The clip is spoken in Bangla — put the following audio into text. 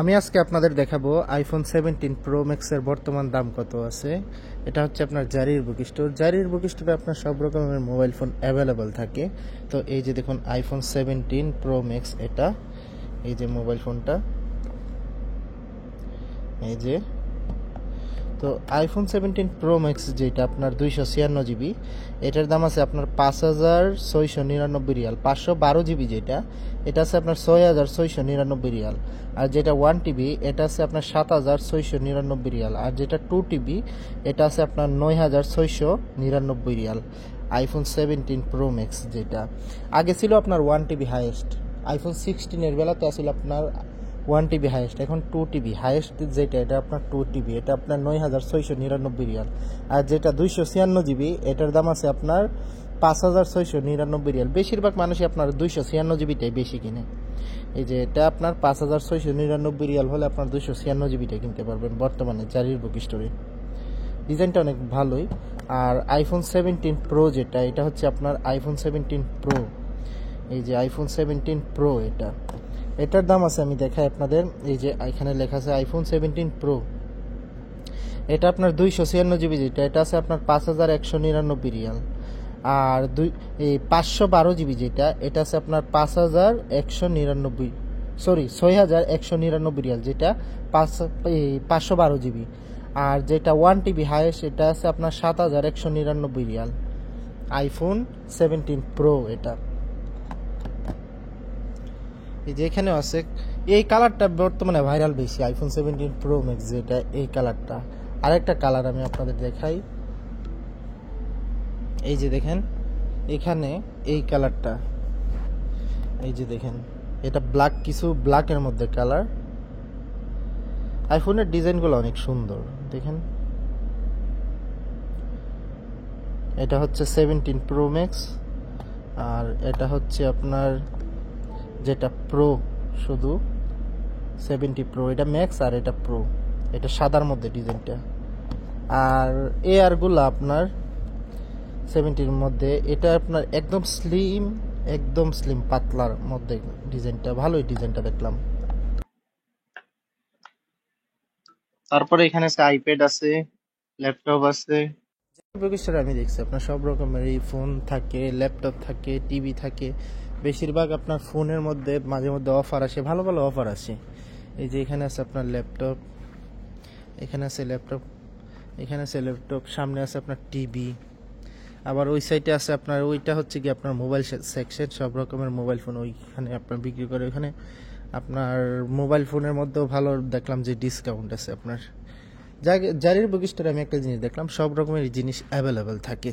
আমি আজকে আপনাদের দেখাবো আইফোন 17 প্রো ম্যাক্সের বর্তমান দাম কত আছে। এটা হচ্ছে আপনার জারির বুক স্টোর। জারির বুক স্টোরে আপনার সব রকমের মোবাইল ফোন অ্যাভেলেবল থাকে। তো এই যে দেখুন আইফোন 17 প্রো ম্যাক্স, এটা এই যে মোবাইল ফোনটা, এই যে। তো আইফোন 17 প্রো ম্যাক্স যেটা আপনার 256 জিবি, এটার দাম আছে আপনার 5,699 রিয়াল। 512 জিবি যেটা, এটা আছে আপনার 6,699 রিয়াল। আর যেটা 1 টিবি এটা আছে আপনার 7,699 রিয়াল। আর যেটা 2 টিবি এটা আছে আপনার 9,699 রিয়াল। আইফোন 17 প্রো ম্যাক্স যেটা আগে ছিল আপনার 1 টিবি হাইয়েস্ট। আইফোন 16-এর বেলাতে আসলে আপনার 1 টিবি হাইয়েস্ট, এখন 2 টিবি হাইয়েস্ট যেটা, এটা আপনার 2 টিবি, এটা আপনার 9,699 রিয়াল। আর যেটা 256 জিবি এটার দাম আছে আপনার 5,699 রিয়াল। বেশিরভাগ মানুষই আপনার 256 জিবিটাই বেশি কিনে। এই যে এটা আপনার 5,699 রিয়াল হলে আপনার 256 জিবিটাই কিনতে পারবেন বর্তমানে জারির বুক স্টোরে। ডিজাইনটা অনেক ভালোই। আর আইফোন 17 প্রো যেটা, এটা হচ্ছে আপনার আইফোন 17 প্রো। এই যে আইফোন 17 প্রো, এটার দাম আছে, আমি দেখাই আপনাদের। এই যে এখানে লেখা আছে আইফোন 17 প্রো। এটা আপনার 256 জিবি যেটা, এটা আছে আপনার 5,199 রিয়াল। আর 512 জিবি যেটা, এটা আছে আপনার 6,199 রিয়াল, যেটা 512 জিবি। আর যেটা 1 টিবি হাইয়েস্ট, এটা আছে আপনার 7,199 রিয়াল। আইফোন 17 প্রো এটা। এই যে এখানে আছে, এই কালারটা বর্তমানে ভাইরাল বেশি, আইফোন 17 প্রো ম্যাক্স যেটা, এই কালারটা। আরেকটা কালার আমি আপনাদের দেখাই, এই যে দেখেন এখানে এই কালারটা, এই যে দেখেন এটা ব্ল্যাক, কিছু ব্ল্যাকের মধ্যে কালার। আইফোনের ডিজাইনগুলো অনেক সুন্দর দেখেন। এটা হচ্ছে 17 প্রো ম্যাক্স। আর এটা হচ্ছে আপনার যেটা প্রো, শুধু 70 প্রো, এটা ম্যাক্স আর এটা প্রো। এটা সাদার মধ্যে ডিজাইনটা। আর এয়ারগুলো আপনার 70-র মধ্যে, এটা আপনার একদম স্লিম পাতলার মধ্যে ডিজাইনটা, ভালোই ডিজাইনটা দেখলাম। তারপরে এখানে আছে আইপ্যাড আছে, ল্যাপটপ আছে। বৈশিষ্ট্য আমি দেখছি আপনার সব রকমের এই ফোন থাকে, ল্যাপটপ থাকে, টিভি থাকে। বেশিরভাগ আপনার ফোনের মধ্যে মাঝে মধ্যে অফার আসে, ভালো ভালো অফার আসে। এই যে এখানে আছে আপনার ল্যাপটপ, এখানে আছে ল্যাপটপ, সামনে আছে আপনার টিভি। আবার ওই সাইডে আছে আপনার, ওইটা হচ্ছে কি আপনার মোবাইল সেকশন, সব রকমের মোবাইল ফোন ওইখানে আপনার বিক্রি করে। ওইখানে আপনার মোবাইল ফোনের মধ্যেও ভালো দেখলাম যে ডিসকাউন্ট আছে আপনার। জারির বুক স্টোরে আমি একটা জিনিস দেখলাম, সব রকমের জিনিস অ্যাভেলেবেল থাকে।